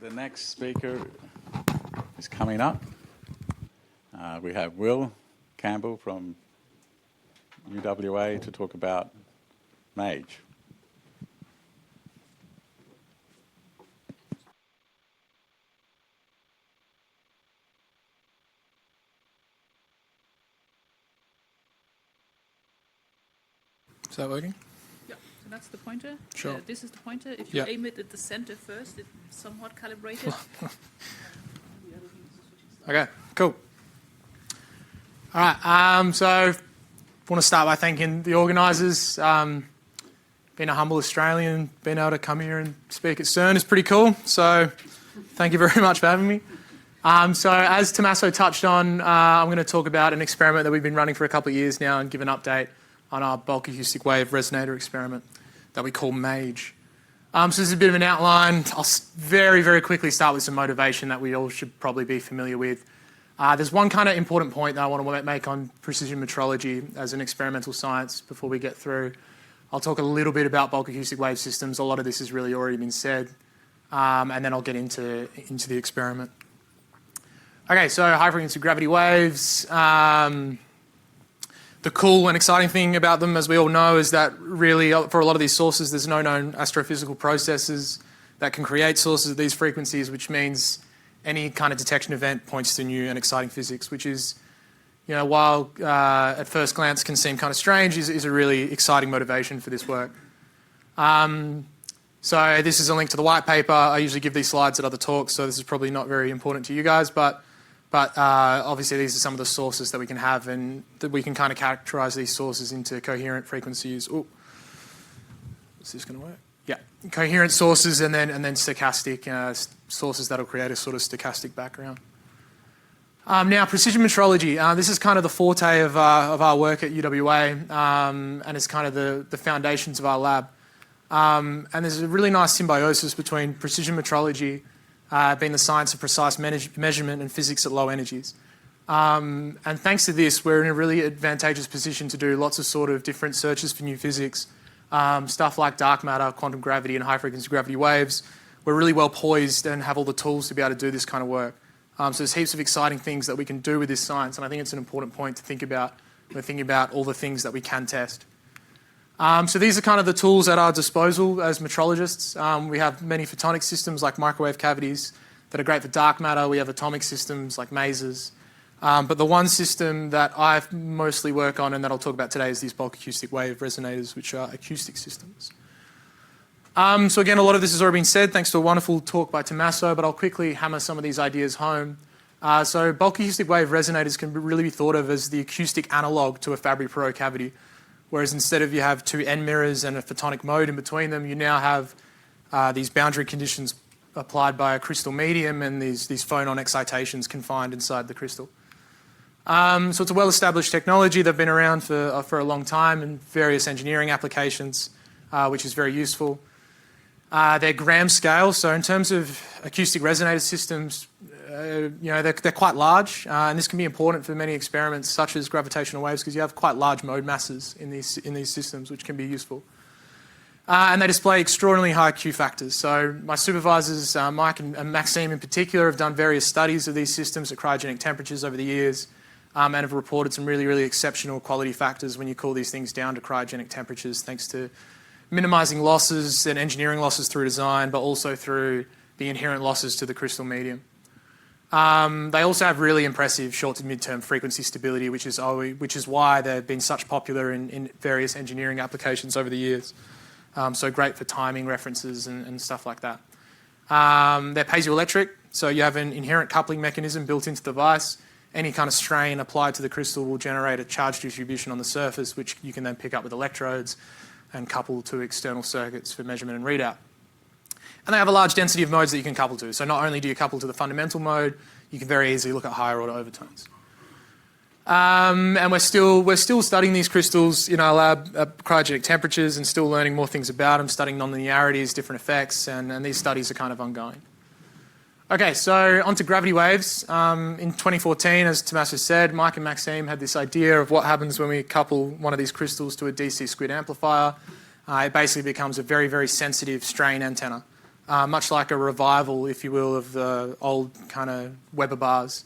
The next speaker is coming up. We have Will Campbell from UWA to talk about MAGE. Is that working? Yeah, so that's the pointer. Sure. This is the pointer. If you aim it at the center first, it's somewhat calibrated. Okay, cool. All right, so I want to start by thanking the organisers. Being a humble Australian, being able to come here and speak at CERN is pretty cool. So thank you very much for having me. So as Tommaso touched on, I'm going to talk about an experiment that we've been running for a couple of years now and give an update on our bulk acoustic wave resonator experiment that we call MAGE. So this is a bit of an outline. I'll very, very quickly start with some motivation that we all should probably be familiar with. There's one kind of important point that I want to make on precision metrology as an experimental science before we get through. I'll talk a little bit about bulk acoustic wave systems. A lot of this has really already been said. And then I'll get into the experiment. Okay, so high frequency gravity waves. The cool and exciting thing about them, as we all know, is that really for a lot of these sources, there's no known astrophysical processes that can create sources of these frequencies, which means any kind of detection event points to new and exciting physics, which is, you know, while at first glance can seem kind of strange, is a really exciting motivation for this work. So this is a link to the white paper. I usually give these slides at other talks, so this is probably not very important to you guys, but obviously these are some of the sources that we can have, and that we can kind of characterize these sources into coherent frequencies. Oh, is this going to work? Yeah, coherent sources and then stochastic sources that'll create a sort of stochastic background. Now, precision metrology. This is kind of the forte of our work at UWA, and it's kind of the foundations of our lab. And there's a really nice symbiosis between precision metrology being the science of precise measurement and physics at low energies. And thanks to this, we're in a really advantageous position to do lots of sort of different searches for new physics, stuff like dark matter, quantum gravity, and high-frequency gravity waves. We're really well poised and have all the tools to be able to do this kind of work. So there's heaps of exciting things that we can do with this science, and I think it's an important point to think about when we're thinking about all the things that we can test. So these are kind of the tools at our disposal as metrologists. We have many photonic systems like microwave cavities that are great for dark matter. We have atomic systems like masers. But the one system that I mostly work on and that I'll talk about today is these bulk acoustic wave resonators, which are acoustic systems. So again, a lot of this has already been said thanks to a wonderful talk by Tommaso, but I'll quickly hammer some of these ideas home. So bulk acoustic wave resonators can really be thought of as the acoustic analog to a Fabry-Perot cavity. Whereas instead of you have two N mirrors and a photonic mode in between them, you now have these boundary conditions applied by a crystal medium and these phonon excitations confined inside the crystal. So it's a well-established technology. They've been around for a long time in various engineering applications, which is very useful. They're gram scale, so in terms of acoustic resonator systems, they're quite large, and this can be important for many experiments such as gravitational waves because you have quite large mode masses in these systems, which can be useful. And they display extraordinarily high Q factors. So my supervisors, Mike and Maxime in particular, have done various studies of these systems at cryogenic temperatures over the years, and have reported some really, really exceptional quality factors when you cool these things down to cryogenic temperatures, thanks to minimising losses and engineering losses through design, but also through the inherent losses to the crystal medium. They also have really impressive short to mid-term frequency stability, which is why they've been such popular in various engineering applications over the years. So great for timing references and stuff like that. They're piezoelectric, so you have an inherent coupling mechanism built into the device. Any kind of strain applied to the crystal will generate a charge distribution on the surface, which you can then pick up with electrodes and couple to external circuits for measurement and readout. And they have a large density of modes that you can couple to. So not only do you couple to the fundamental mode, you can very easily look at higher order overtones. And we're still studying these crystals in our lab at cryogenic temperatures and still learning more things about them, studying nonlinearities, different effects, and these studies are kind of ongoing. Okay, so onto gravity waves. In 2014, as Tommaso said, Mike and Maxime had this idea of what happens when we couple one of these crystals to a DC squid amplifier. It basically becomes a very, very sensitive strain antenna. much like a revival, if you will, of the old kind of Weber bars.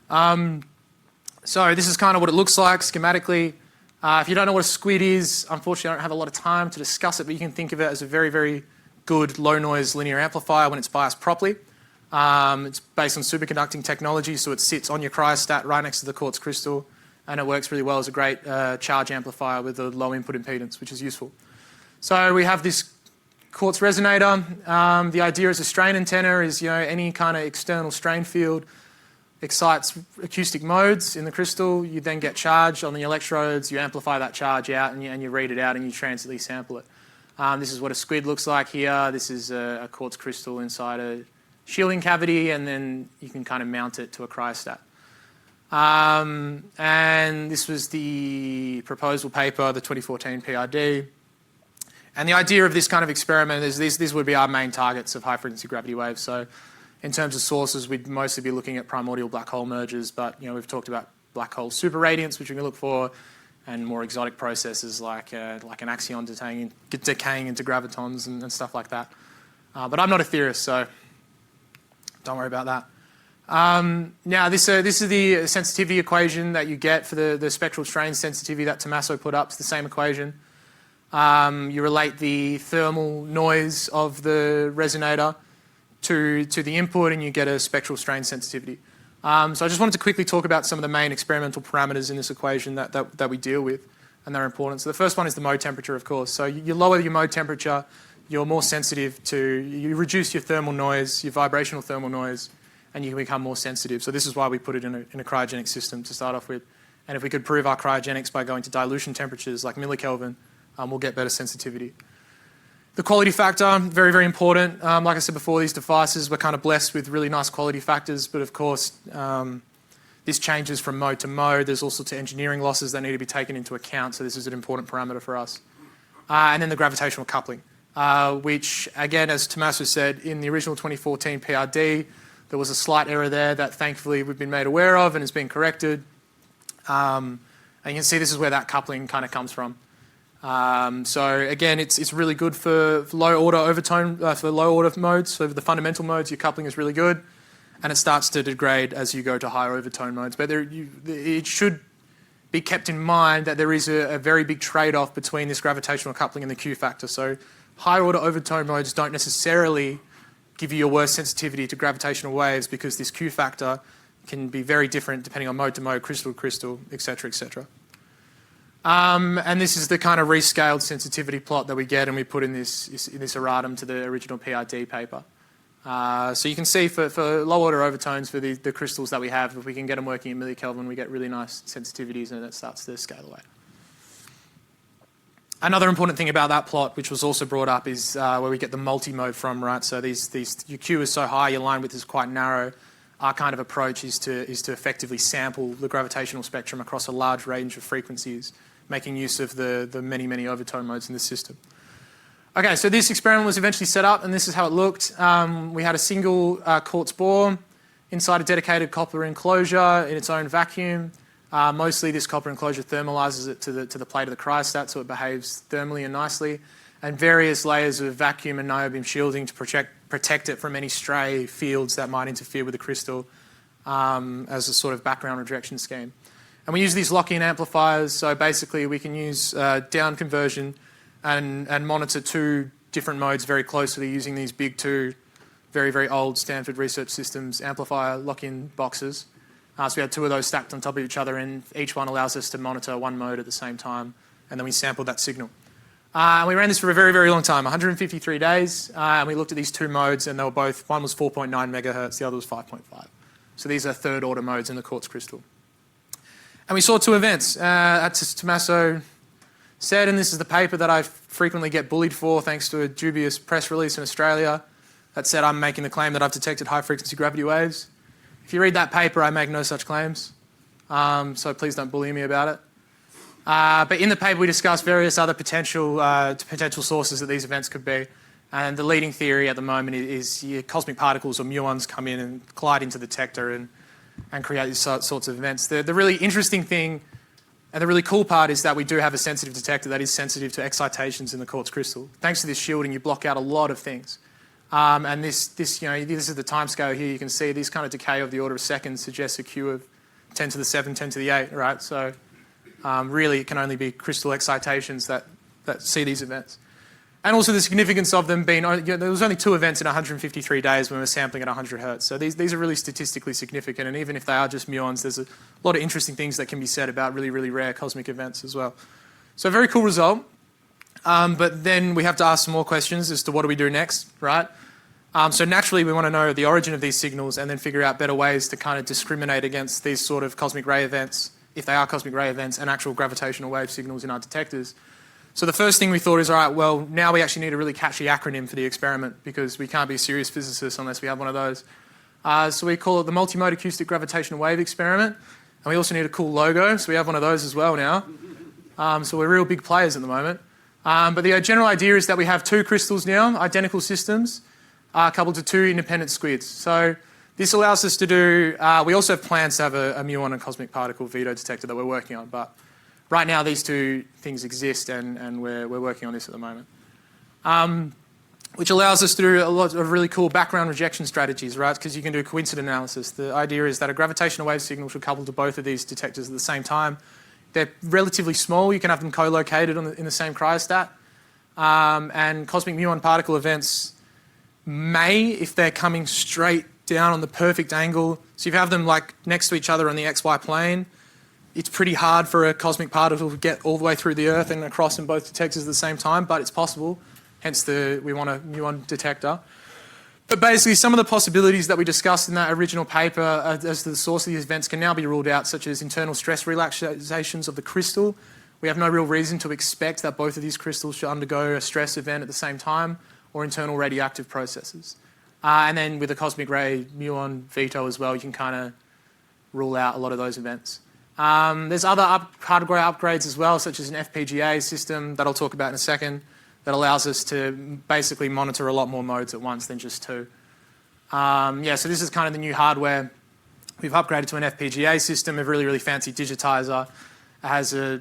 So this is kind of what it looks like schematically. If you don't know what a squid is, unfortunately I don't have a lot of time to discuss it, but you can think of it as a very, very good low noise linear amplifier when it's biased properly. It's based on superconducting technology, so it sits on your cryostat right next to the quartz crystal, and it works really well as a great charge amplifier with a low input impedance, which is useful. So we have this quartz resonator. The idea as a strain antenna is, any kind of external strain field excites acoustic modes in the crystal. You then get charge on the electrodes, you amplify that charge out, and you read it out and you transiently sample it. This is what a squid looks like here. This is a quartz crystal inside a shielding cavity, and then you can kind of mount it to a cryostat. And this was the proposal paper, the 2014 PRD. And the idea of this kind of experiment is these would be our main targets of high-frequency gravity waves. So in terms of sources, we'd mostly be looking at primordial black hole mergers, but we've talked about black hole super radiance, which we can look for, and more exotic processes like an axion decaying into gravitons and stuff like that. But I'm not a theorist, so don't worry about that. Now, this is the sensitivity equation that you get for the spectral strain sensitivity that Tommaso put up. It's the same equation. You relate the thermal noise of the resonator to the input, and you get a spectral strain sensitivity. So I just wanted to quickly talk about some of the main experimental parameters in this equation that we deal with, and they're important. So the first one is the mode temperature, of course. So you lower your mode temperature, you're more sensitive you reduce your thermal noise, your vibrational thermal noise, and you can become more sensitive. So this is why we put it in a cryogenic system to start off with. And if we could prove our cryogenics by going to dilution temperatures like millikelvin, we'll get better sensitivity. The quality factor, very, very important. Like I said before, these devices were kind of blessed with really nice quality factors, but of course, this changes from mode to mode. There's all sorts of engineering losses that need to be taken into account, so this is an important parameter for us. And then the gravitational coupling, which, again, as Tommaso said, in the original 2014 PRD, there was a slight error there that thankfully we've been made aware of and has been corrected. And you can see this is where that coupling kind of comes from. So again, it's really good for low order overtone, for low order modes. So for the fundamental modes, your coupling is really good, and it starts to degrade as you go to higher overtone modes. But it should be kept in mind that there is a very big trade-off between this gravitational coupling and the Q factor. So higher order overtone modes don't necessarily give you your worst sensitivity to gravitational waves, because this Q factor can be very different depending on mode to mode, crystal to crystal, etc., etc. And this is the kind of rescaled sensitivity plot that we get, and we put in this erratum to the original PRD paper. So you can see for low order overtones for the crystals that we have, if we can get them working at millikelvin, we get really nice sensitivities, and it starts to scale away. Another important thing about that plot, which was also brought up, is where we get the multimode from, right? So your Q is so high, your line width is quite narrow. Our kind of approach is to effectively sample the gravitational spectrum across a large range of frequencies, making use of the many, many overtone modes in the system. Okay, so this experiment was eventually set up, and this is how it looked. We had a single quartz bore inside a dedicated copper enclosure in its own vacuum. Mostly this copper enclosure thermalizes it to the plate of the cryostat, so it behaves thermally and nicely, and various layers of vacuum and niobium shielding to protect it from any stray fields that might interfere with the crystal as a sort of background rejection scheme. And we use these lock-in amplifiers, so basically we can use down conversion and monitor two different modes very closely using these big two very, very old Stanford Research Systems amplifier lock-in boxes. So we had two of those stacked on top of each other, and each one allows us to monitor one mode at the same time, and then we sampled that signal. And we ran this for a very, very long time, 153 days, and we looked at these two modes, and they were both, one was 4.9 megahertz, the other was 5.5. So these are third order modes in the quartz crystal. And we saw two events. As Tommaso said, and this is the paper that I frequently get bullied for thanks to a dubious press release in Australia that said I'm making the claim that I've detected high frequency gravity waves. If you read that paper, I make no such claims, so please don't bully me about it. But in the paper, we discuss various other potential sources that these events could be. And the leading theory at the moment is cosmic particles or muons come in and collide into the detector and create these sorts of events. The really interesting thing and the really cool part is that we do have a sensitive detector that is sensitive to excitations in the quartz crystal. Thanks to this shielding, you block out a lot of things. And this is the time scale here. You can see this kind of decay of the order of seconds suggests a Q of 10 to the 7, 10 to the 8, right? So really it can only be crystal excitations that see these events. And also the significance of them being, there was only 2 events in 153 days when we were sampling at 100 hertz. So these are really statistically significant. And even if they are just muons, there's a lot of interesting things that can be said about really, really rare cosmic events as well. So a very cool result. But then we have to ask some more questions as to what do we do next, right? So naturally we want to know the origin of these signals and then figure out better ways to kind of discriminate against these sort of cosmic ray events, if they are cosmic ray events, and actual gravitational wave signals in our detectors. So the first thing we thought is, all right, well, now we actually need a really catchy acronym for the experiment because we can't be serious physicists unless we have one of those. So we call it the Multimode Acoustic Gravitational Wave Experiment. And we also need a cool logo, so we have one of those as well now. So we're real big players at the moment. But the general idea is that we have 2 crystals now, identical systems, coupled to 2 independent squids. So this allows us to do, we also have plans to have a muon and cosmic particle veto detector that we're working on. But right now, these 2 things exist, and we're working on this at the moment, which allows us to do a lot of really cool background rejection strategies, right? Because you can do coincident analysis. The idea is that a gravitational wave signal should couple to both of these detectors at the same time. They're relatively small. You can have them co-located in the same cryostat. And cosmic muon particle events may, if they're coming straight down on the perfect angle, so if you have them like next to each other on the XY plane, it's pretty hard for a cosmic particle to get all the way through the Earth and across in both detectors at the same time, but it's possible, hence we want a muon detector. But basically, some of the possibilities that we discussed in that original paper as to the source of these events can now be ruled out, such as internal stress relaxations of the crystal. We have no real reason to expect that both of these crystals should undergo a stress event at the same time, or internal radioactive processes. And then with the cosmic ray muon veto as well, you can kind of rule out a lot of those events. There's other hardware upgrades as well, such as an FPGA system that I'll talk about in a second, that allows us to basically monitor a lot more modes at once than just 2. So this is kind of the new hardware. We've upgraded to an FPGA system, a really, really fancy digitizer. It has a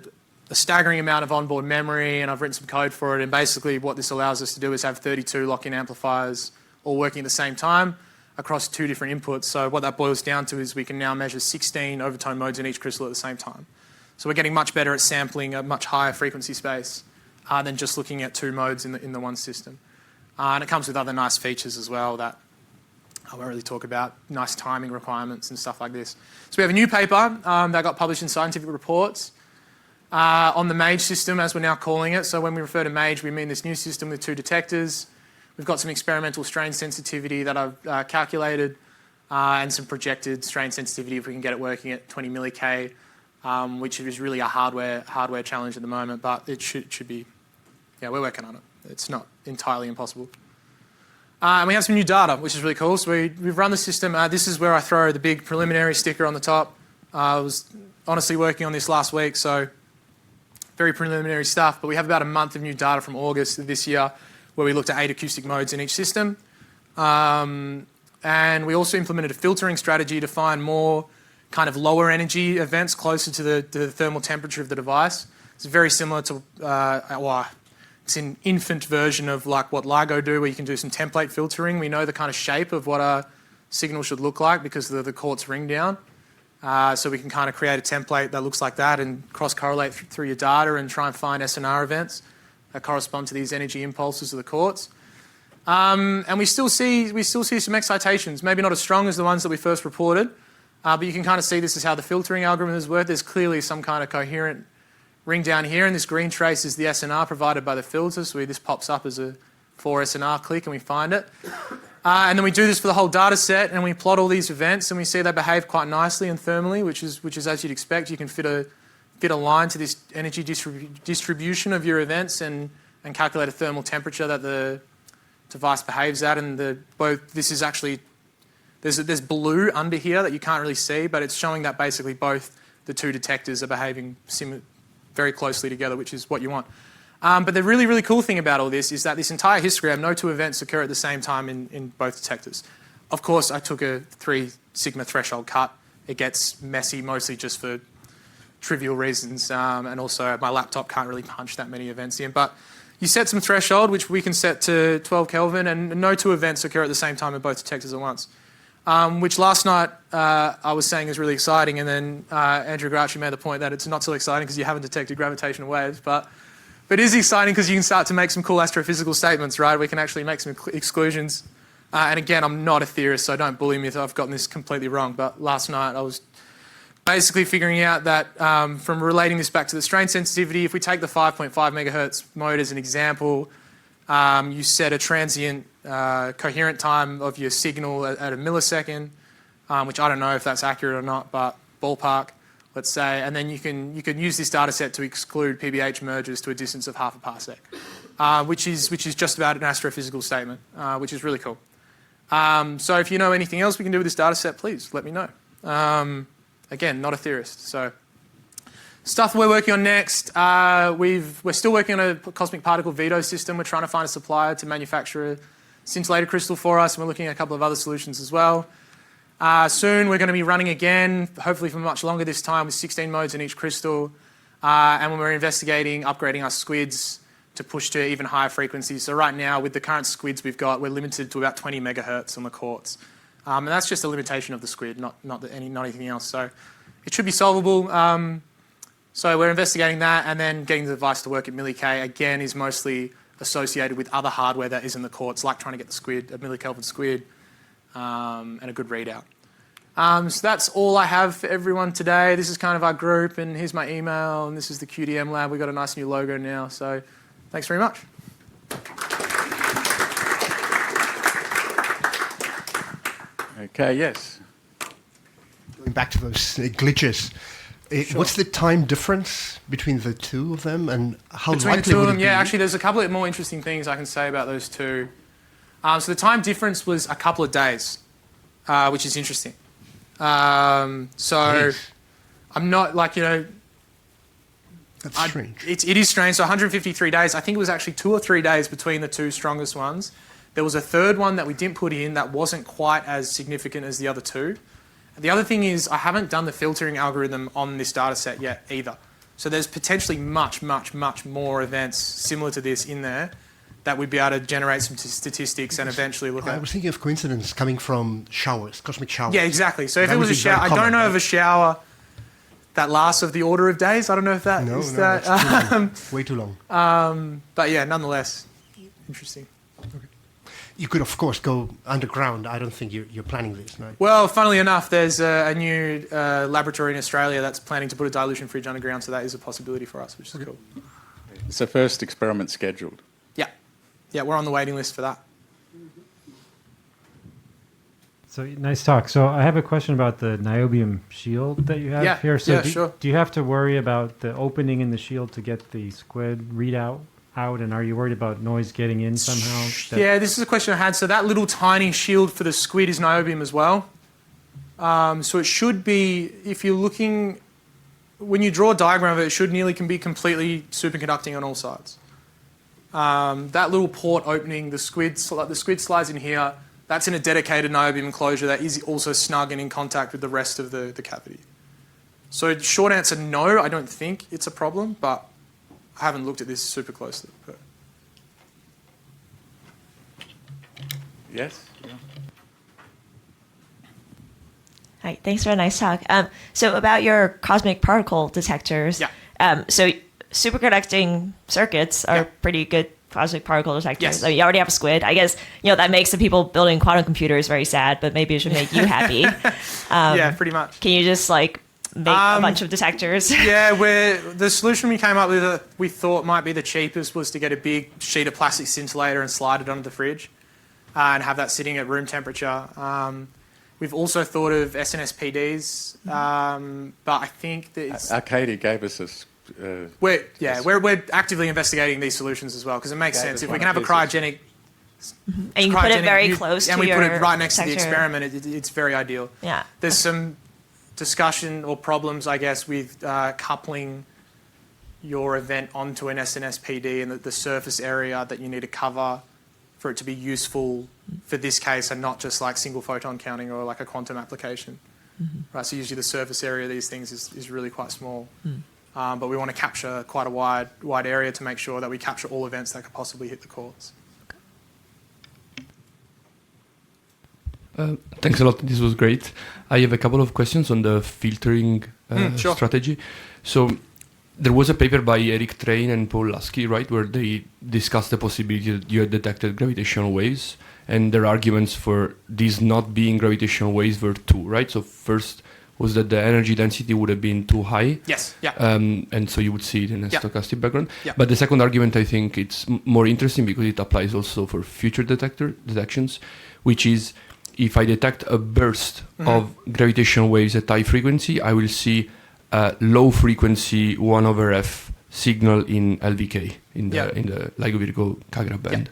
staggering amount of onboard memory, and I've written some code for it. And basically what this allows us to do is have 32 lock-in amplifiers all working at the same time across 2 different inputs. So what that boils down to is we can now measure 16 overtone modes in each crystal at the same time. So we're getting much better at sampling a much higher frequency space than just looking at 2 modes in the one system. And it comes with other nice features as well that I won't really talk about, nice timing requirements and stuff like this. So we have a new paper that got published in Scientific Reports on the MAGE system, as we're now calling it. So when we refer to MAGE, we mean this new system with 2 detectors. We've got some experimental strain sensitivity that I've calculated and some projected strain sensitivity if we can get it working at 20 millik, which is really a hardware challenge at the moment, but it should be, we're working on it. It's not entirely impossible. And we have some new data, which is really cool. So we've run the system. This is where I throw the big preliminary sticker on the top. I was honestly working on this last week, so very preliminary stuff, but we have about a month of new data from August of this year where we looked at 8 acoustic modes in each system. And we also implemented a filtering strategy to find more kind of lower energy events closer to the thermal temperature of the device. It's very similar to, it's an infant version of like what LIGO do, where you can do some template filtering. We know the kind of shape of what our signal should look like because of the quartz ring down. So we can kind of create a template that looks like that and cross-correlate through your data and try and find SNR events that correspond to these energy impulses of the quartz. And we still see some excitations, maybe not as strong as the ones that we first reported, but you can kind of see this is how the filtering algorithms work. There's clearly some kind of coherent ring down here, and this green trace is the SNR provided by the filter, so this pops up as a 4 SNR click and we find it. And then we do this for the whole data set, and we plot all these events, and we see they behave quite nicely and thermally, which is as you'd expect. You can fit a line to this energy distribution of your events and calculate a thermal temperature that the device behaves at. And this is actually, there's blue under here that you can't really see, but it's showing that basically both the 2 detectors are behaving very closely together, which is what you want. But the really, really cool thing about all this is that this entire histogram, no 2 events occur at the same time in both detectors. Of course, I took a 3 sigma threshold cut. It gets messy mostly just for trivial reasons, and also my laptop can't really punch that many events in. But you set some threshold, which we can set to 12 Kelvin, and no two events occur at the same time in both detectors at once. Which last night I was saying is really exciting, and then Andrew Grouchy made the point that it's not so exciting because you haven't detected gravitational waves, but it is exciting because you can start to make some cool astrophysical statements, right? We can actually make some exclusions. And again, I'm not a theorist, so don't bully me if I've gotten this completely wrong, but last night I was basically figuring out that from relating this back to the strain sensitivity, if we take the 5.5 megahertz mode as an example, you set a transient coherent time of your signal at a millisecond, which I don't know if that's accurate or not, but ballpark, let's say, and then you can use this data set to exclude PBH mergers to a distance of half a parsec, which is just about an astrophysical statement, which is really cool. So if you know anything else we can do with this data set, please let me know. Again, not a theorist. So stuff we're working on next, we're still working on a cosmic particle veto system. We're trying to find a supplier to manufacture a scintillator crystal for us, and we're looking at a couple of other solutions as well. Soon we're going to be running again, hopefully for much longer this time, with 16 modes in each crystal. And when we're investigating upgrading our squids to push to even higher frequencies. So right now, with the current squids we've got, we're limited to about 20 megahertz on the quartz. And that's just a limitation of the squid, not anything else. So it should be solvable. So we're investigating that, and then getting the device to work at milli-K, again, is mostly associated with other hardware that isn't the quartz, like trying to get the squid, a millikelvin squid, and a good readout. So that's all I have for everyone today. This is kind of our group, and here's my email, and this is the QDM lab. We've got a nice new logo now, so thanks very much. Okay, yes. Going back to those glitches, Sure. what's the time difference between the two of them, and how Between the likely two of would them, it be? yeah, actually there's a couple of more interesting things I can say about those two. So the time difference was a couple of days, which is interesting. So Jeez. I'm not like, That's strange. It is strange. So 153 days. I think it was actually 2 or 3 days between the two strongest ones. There was a third one that we didn't put in that wasn't quite as significant as the other two. The other thing is I haven't done the filtering algorithm on this data set yet either. So there's potentially much, much, much more events similar to this in there that we'd be able to generate some statistics and eventually look I at. was thinking of coincidence coming from showers, cosmic showers. Yeah, exactly. So if That it was would a be very shower, I common, don't know right? of a shower that lasts of the order of days. I don't know if that No, is no, that. that's too long. Way too long. But yeah, nonetheless, interesting. You could, of course, go underground. I don't think you're planning this, no? Well, funnily enough, there's a new laboratory in Australia that's planning to put a dilution fridge underground, so that is a possibility for us, which is cool. It's the first experiment scheduled. Yeah. Yeah, we're on the waiting list for that. So nice talk. So I have a question about the niobium shield that you have Yeah, here. So yeah, sure. do you have to worry about the opening in the shield to get the squid readout out? And are you worried about noise getting in somehow? Yeah, this is a question I had. So that little tiny shield for the squid is niobium as well. So it should be, if you're looking, when you draw a diagram of it, it should nearly can be completely superconducting on all sides. That little port opening, the squid slides in here, that's in a dedicated niobium enclosure that is also snug and in contact with the rest of the cavity. So short answer, no, I don't think it's a problem, but I haven't looked at this super closely. But. Yes? Yeah. Hi, thanks for a nice talk. So about your cosmic particle detectors, so superconducting circuits are pretty good cosmic particle detectors. Yes. So you already have a squid. I guess, that makes the people building quantum computers very sad, but maybe it should make you happy. Yeah, pretty much. Can you just make a bunch of detectors? Yeah, the solution we came up with that we thought might be the cheapest was to get a big sheet of plastic scintillator and slide it onto the fridge and have that sitting at room temperature. We've also thought of SNSPDs, but I think that Arcady gave us this. we're actively investigating these solutions as well because it makes sense. If we can have a cryogenic And you can put it very close to and we your put it right next to the detector. experiment, it's very ideal. Yeah. There's some discussion or problems, I guess, with coupling your event onto an SNSPD and the surface area that you need to cover for it to be useful for this case and not just like single photon counting or like a quantum application. Right, so usually the surface area of these things is really quite small. but we want to capture quite a wide area to make sure that we capture all events that could possibly hit the quartz. Thanks a lot. This was great. I have a couple of questions on the filtering Sure. strategy. So there was a paper by Eric Train and Paul Lasky, right, where they discussed the possibility that you had detected gravitational waves, and their arguments for these not being gravitational waves were two, right? So first was that the energy density would have been too high. Yes, yeah. And so you would see it in a stochastic background. Yeah. But the second argument, I think it's more interesting because it applies also for future detections, which is if I detect a burst of gravitational waves at high frequency, I will see a low frequency 1/f signal in LVK, in the LIGO Virgo Kagra band.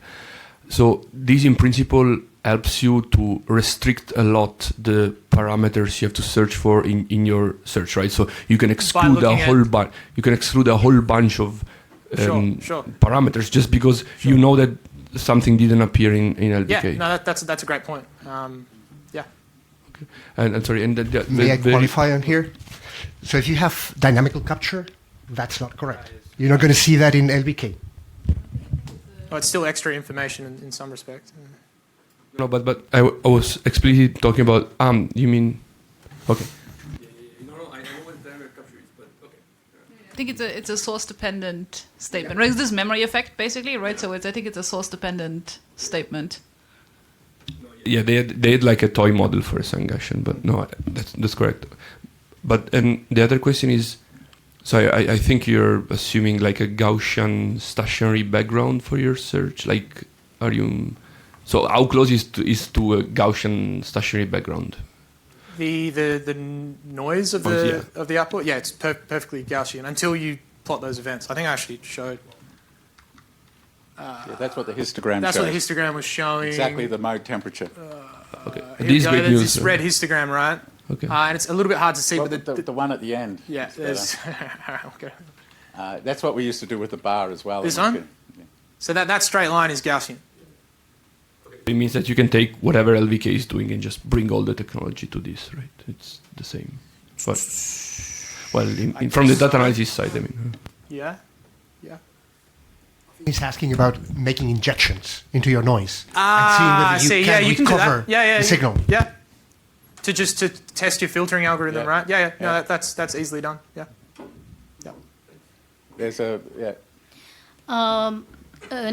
So this in principle helps you to restrict a lot the parameters you have to search for in your search, right? So you can exclude a whole bunch of parameters just because you know that something didn't appear in LVK. Yeah, no, that's a great point. Yeah. Okay. And sorry, and may I qualify on here? So if you have dynamical capture, that's not correct. You're not going to see that in LVK. Well, it's still extra information in some respect. No, but I was explicitly talking about you mean okay. No, I know what dynamic capture is, but okay. I think it's a source dependent statement, right? It's this memory effect basically, right? So I think it's a source dependent statement. Yeah, they had like a toy model for a Sangashan, but no, that's correct. But and the other question is, so I think you're assuming like a Gaussian stationary background for your search. Like, are you? So how close is to a Gaussian stationary background? The noise of the output, it's perfectly Gaussian until you plot those events. I think I actually showed. That's what the histogram That's shows. what the histogram was showing. Exactly the mode temperature. Okay, These great there's news. this red histogram, right? Okay. And it's a little bit hard to see, Well, but the one at the end. yeah, is there's. better. Okay. That's what we used to do with the bar as well. This one? So that straight line is Gaussian. It means that you can take whatever LVK is doing and just bring all the technology to this, right? It's the same. But, well, from the data analysis side, I mean. Yeah. He's asking about making injections into your noise I and see. seeing whether you can do recover that. the signal. Yeah. To test your filtering algorithm, right? Yeah. No, that's easily done. Yeah. There's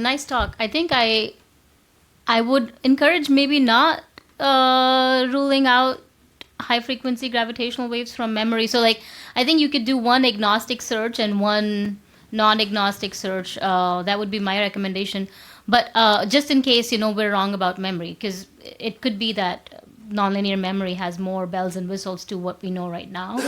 Nice talk. I think I would encourage maybe not ruling out high frequency gravitational waves from memory. So like I think you could do one agnostic search and one non-agnostic search. That would be my recommendation. But just in case we're wrong about memory, because it could be that nonlinear memory has more bells and whistles to what we know right now.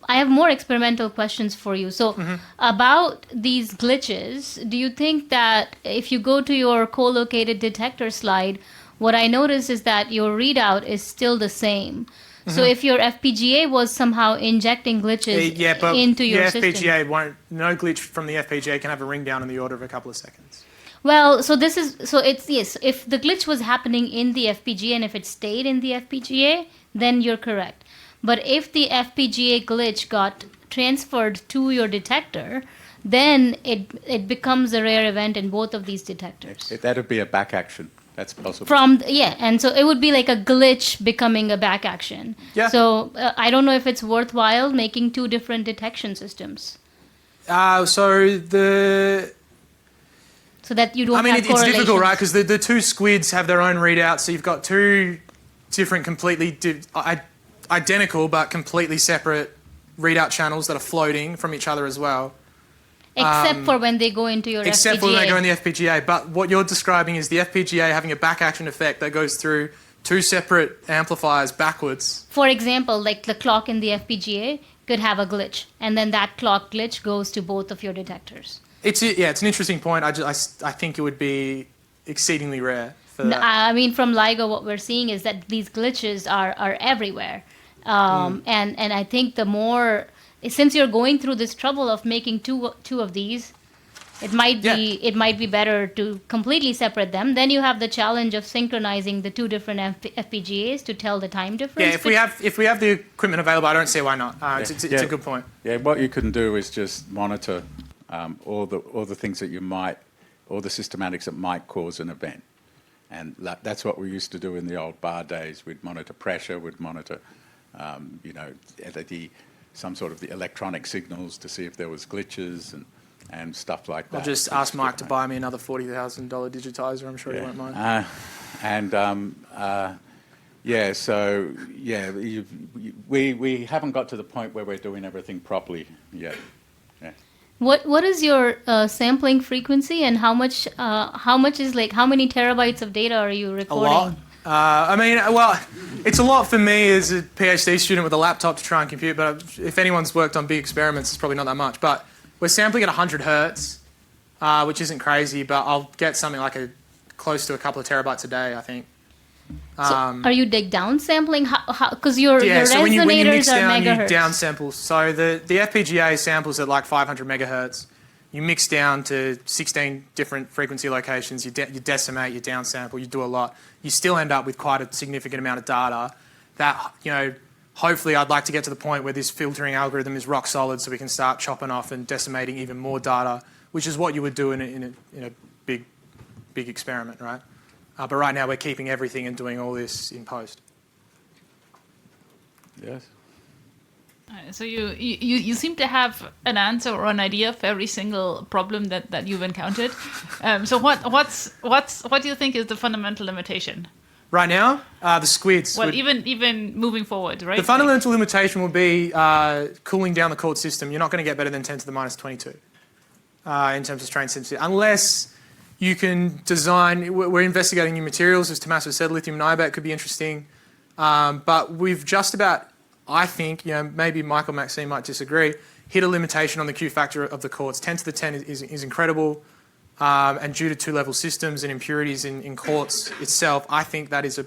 I have more experimental questions for you. So about these glitches, do you think that if you go to your co-located detector slide, what I notice is that your readout is still the same. So if your FPGA was somehow injecting glitches into your system. FPGA won't. No glitch from the FPGA can have a ring down in the order of a couple of seconds. Well, yes. If the glitch was happening in the FPGA and if it stayed in the FPGA, then you're correct. But if the FPGA glitch got transferred to your detector, then it becomes a rare event in both of these detectors. that would be a back action. That's possible. And so it would be like a glitch becoming a back action. Yeah. So I don't know if it's worthwhile making two different detection systems. So that you don't have it's difficult, correlations. right? Because the two squids have their own readouts. So you've got two different, completely identical but completely separate readout channels that are floating from each other as well. Except for when they go into your FPGA. Except for when they go in the FPGA. But what you're describing is the FPGA having a back action effect that goes through two separate amplifiers backwards. For example, like the clock in the FPGA could have a glitch, and then that clock glitch goes to both of your detectors. It's an interesting point. I think it would be exceedingly rare for that. I mean, from LIGO, what we're seeing is that these glitches are everywhere. And I think the more, since you're going through this trouble of making two of these, it might be better to completely separate them. Then you have the challenge of synchronizing the two different FPGAs to tell the time difference. Yeah, if we have the equipment available, I don't see why not. It's a good point. Yeah, what you can do is just monitor all the things that you might, all the systematics that might cause an event. And that's what we used to do in the old bar days. We'd monitor pressure, we'd monitor, some sort of the electronic signals to see if there was glitches and stuff like that. I'll just ask Mike to buy me another $40,000 digitizer. I'm sure he won't mind. We haven't got to the point where we're doing everything properly yet. Yeah. What is your sampling frequency, and how much is, like, how many terabytes of data are you recording? A lot. It's a lot for me as a PhD student with a laptop to try and compute, but if anyone's worked on big experiments, it's probably not that much. But we're sampling at 100 hertz, which isn't crazy, but I'll get something like close to a couple of terabytes a day, I think. So are you downsampling? Because your resonators so when you mix are down, megahertz. you downsample. So the FPGA samples at like 500 megahertz. You mix down to 16 different frequency locations, you decimate, you downsample, you do a lot. You still end up with quite a significant amount of data that, hopefully I'd like to get to the point where this filtering algorithm is rock solid so we can start chopping off and decimating even more data, which is what you would do in a big experiment, right? But right now we're keeping everything and doing all this in post. Yes. So you seem to have an answer or an idea for every single problem that you've encountered. So what do you think is the fundamental limitation? Right now, the squids. Well, even moving forward, right? The fundamental limitation will be cooling down the quartz system. You're not going to get better than 10 to the minus 22 in terms of strain sensitivity, unless you can design. We're investigating new materials, as Tommaso said. Lithium niobate could be interesting, but we've just about, I think, maybe Michael Maxine might disagree, hit a limitation on the Q factor of the quartz. 10 to the 10 is incredible, and due to two-level systems and impurities in quartz itself, I think that is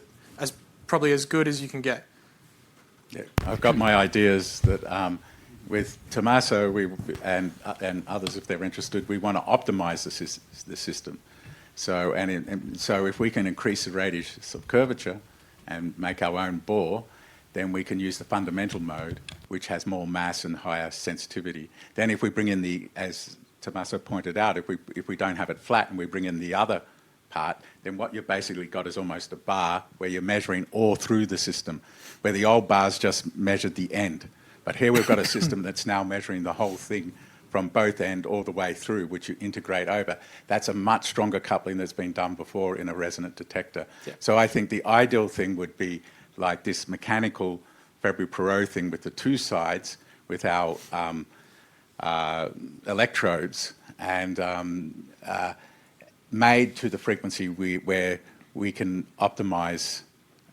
probably as good as you can get. Yeah, I've got my ideas that with Tommaso and others, if they're interested, we want to optimize the system. So so if we can increase the radius of curvature and make our own bore, then we can use the fundamental mode, which has more mass and higher sensitivity. Then if we bring in as Tommaso pointed out, if we don't have it flat and we bring in the other part, then what you've basically got is almost a bar where you're measuring all through the system, where the old bars just measured the end. But here we've got a system that's now measuring the whole thing from both end all the way through, which you integrate over. That's a much stronger coupling that's been done before in a resonant detector. Yeah. So I think the ideal thing would be like this mechanical Fabry-Perot thing with the two sides with our electrodes and made to the frequency where we can optimize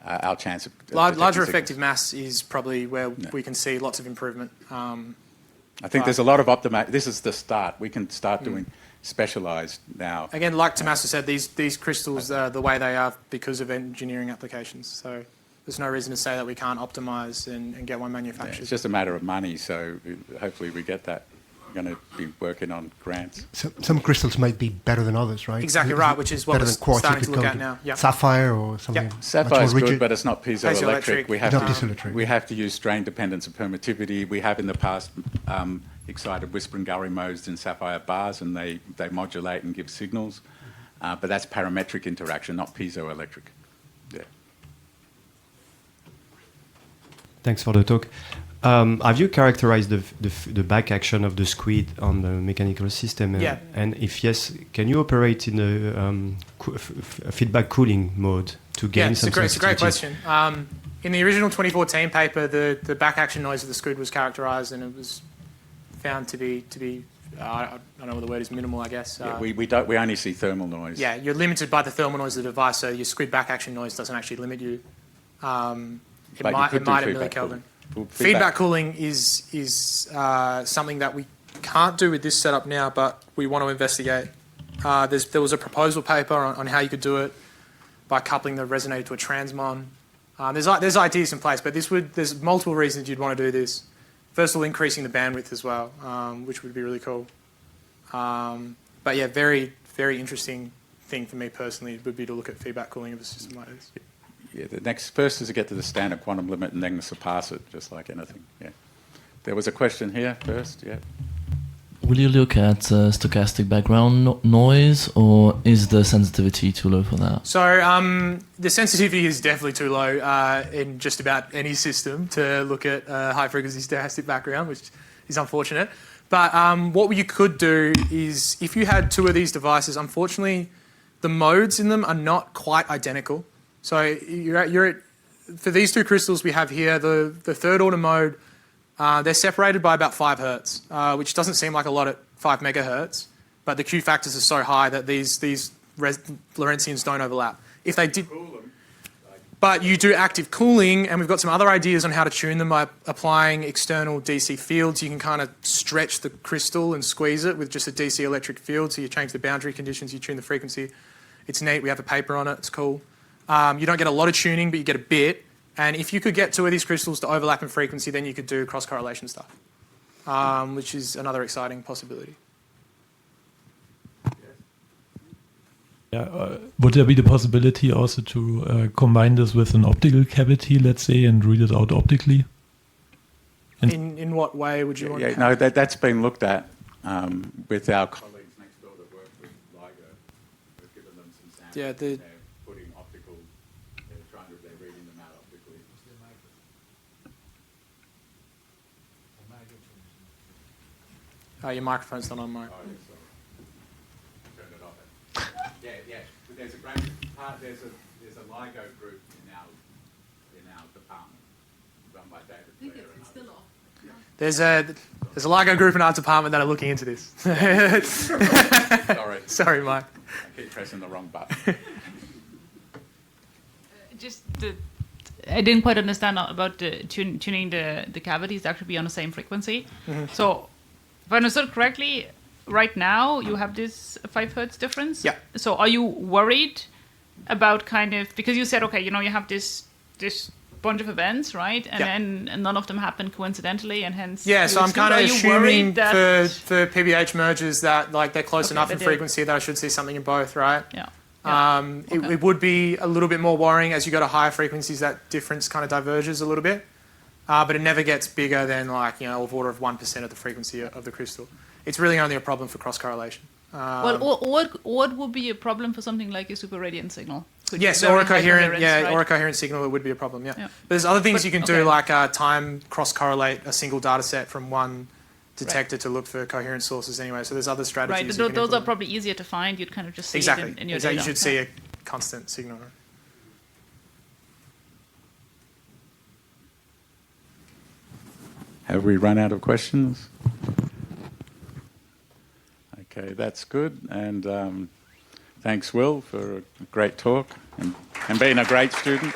our chance of larger effective mass is probably where we can see lots of improvement. I think there's a lot of optimization. This is the start. We can start doing specialized now. Again, like Tommaso said, these crystals are the way they are because of engineering applications. So there's no reason to say that we can't optimize and get one manufactured. Yeah, it's just a matter of money, so hopefully we get that. We're going to be working on grants. Some crystals might be better than others, right? Exactly right, which is what we're starting to look at now. Yep. Sapphire or something. Yep. Sapphire is good, but it's not piezoelectric. We have to use strain dependence and permittivity. We have in the past excited whispering gallery modes in sapphire bars, and they modulate and give signals. But that's parametric interaction, not piezoelectric. Yeah. Thanks for the talk. Have you characterized the back action of the squid on the mechanical system? Yeah. And if yes, can you operate in a feedback cooling mode to gain some sensitivity? It's a great question. In the original 2014 paper, the back action noise of the squid was characterized, and it was found to be I don't know what the word is, minimal, I guess. Yeah, we only see thermal noise. Yeah, you're limited by the thermal noise of the device, so your squid back action noise doesn't actually limit you. It might at millikelvin. Feedback cooling is something that we can't do with this setup now, but we want to investigate. There was a proposal paper on how you could do it by coupling the resonator to a transmon. There's ideas in place, but there's multiple reasons you'd want to do this. First of all, increasing the bandwidth as well, which would be really cool. But yeah, very, very interesting thing for me personally would be to look at feedback cooling of a system like this. Yeah, the next first is to get to the standard quantum limit and then surpass it, just like anything. Yeah. There was a question here first. Yeah. Will you look at stochastic background noise, or is the sensitivity too low for that? So the sensitivity is definitely too low in just about any system to look at high frequency stochastic background, which is unfortunate. But what you could do is, if you had two of these devices, unfortunately, the modes in them are not quite identical. So for these two crystals we have here, the third order mode, they're separated by about 5 hertz, which doesn't seem like a lot at 5 megahertz, but the Q factors are so high that these Lorentzians don't overlap. If they did, but you do active cooling, and we've got some other ideas on how to tune them by applying external DC fields. You can kind of stretch the crystal and squeeze it with just a DC electric field, so you change the boundary conditions, you tune the frequency. It's neat, we have a paper on it, it's cool. You don't get a lot of tuning, but you get a bit. And if you could get two of these crystals to overlap in frequency, then you could do cross-correlation stuff, which is another exciting possibility. Yeah, would there be the possibility also to combine this with an optical cavity, let's say, and read it out optically? In what way would you want to? No, that's been looked at with our colleagues next door that work with LIGO. We've given them some samples. Yeah, they're putting optical. They're reading them out optically. Oh, your microphone's not on, Mike. Oh, yes, sorry. Turn it off. Yeah. There's a great part. There's a LIGO group in our department run by David. I think it's still off. There's a LIGO group in our department that are looking into this. Sorry, Mike. I keep pressing the wrong button. I didn't quite understand about tuning the cavities to actually be on the same frequency. Mm-hmm. So, if I understood correctly, right now you have this 5 hertz difference. Yeah. So, are you worried about because you said, okay, you have this bunch of events, right? And then none of them happen coincidentally, and hence. Yeah, so I'm kind of assuming for PBH mergers that they're close enough in frequency that I should see something in both, right? Yeah. It would be a little bit more worrying as you go to higher frequencies. That difference kind of diverges a little bit, but it never gets bigger than of order of 1% of the frequency of the crystal. It's really only a problem for cross correlation. What would be a problem for something like a super radiant signal? Yes, or a coherent signal, it would be a problem. Yeah. But there's other things you can do, like time cross correlate a single data set from one detector to look for coherent sources anyway. So there's other strategies. Right, those are probably easier to find. You'd kind of just see it in your data. You should see a constant signal. Have we run out of questions? Okay, that's good. And thanks, Will, for a great talk and being a great student.